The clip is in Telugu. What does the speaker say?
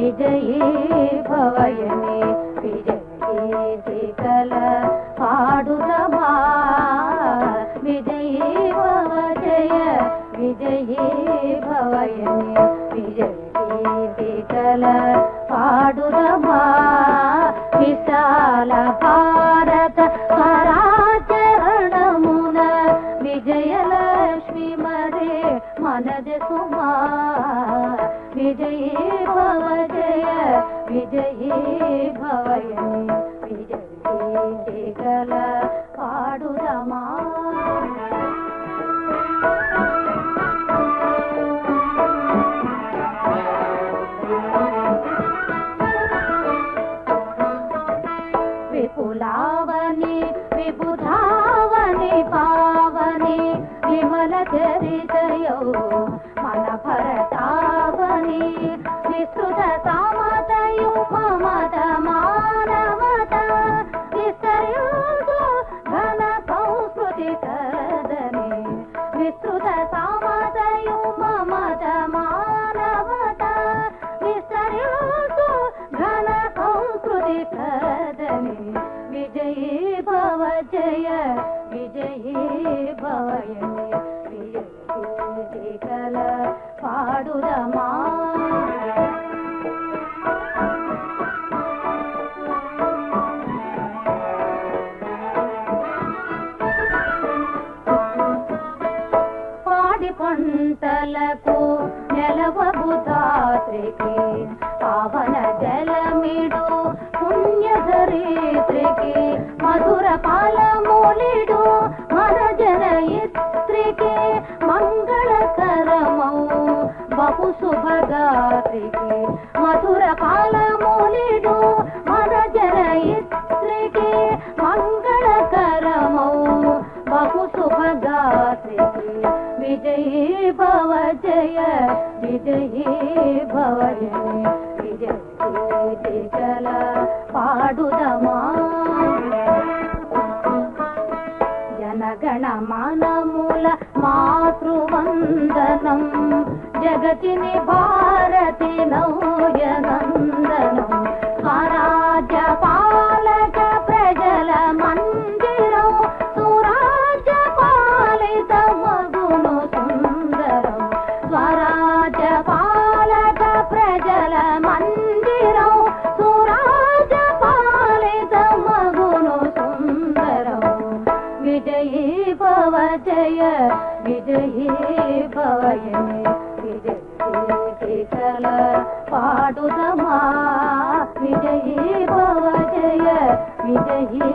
విజయీ భవయనే విజయీ కల పాడుదమా విజయీ భవ జయ విజయీ భవయనే విజయీ కల పాడుదమా విశాల భారత స్వరాచరణమున విజయలక్ష్మి మరే మనద సుమా విజయీ భవ జయ విజయీ భవయనే విజయీ కల పాడుదమా విపులావని విబుధావని పావని విమల చరితయో మన భరతావని విస్తృత సామతయు మమత మానవత విస్తరించు ఘన సంస్కృతి కదని విస్తృత సామతయు మమత మానవత విస్తరించు ఘన సంస్కృతి కదని విజయీ భవ జయ విజయీ భవయనే విజయీ కల పాడుదమా పాడి పంటలకు నెలవబుధాత్రికి పావన జలమిడు పుణ్యధరిత్రికి మధుర పాలమూలిడు మన జనయిత్రికి మంగళకరమౌ బహు శుభగాత్రికి మధుర పాలమూలిడు మన జనయిత్రికి మంగళకరమౌ బహు శుభగాత్రికి విజయీ భవ జయ విజయీ భవయనే విజయీ కల పాడుదమా జనగణ మనమూల మాతృవందనం జగతిని భారతి నౌయనందనం స్వరాజ్య పాలక ప్రజల మందిరం సురాజ్య పాలిత మగును సుందరం స్వరాజ్య పాలక ప్రజల మందిరం సురాజ్య పాలిత మగును సుందరం విజయీ భవ జయ విజయీ భవయనే విజయీ కల పాడుదమా విజయీ భవ జయ విజయీ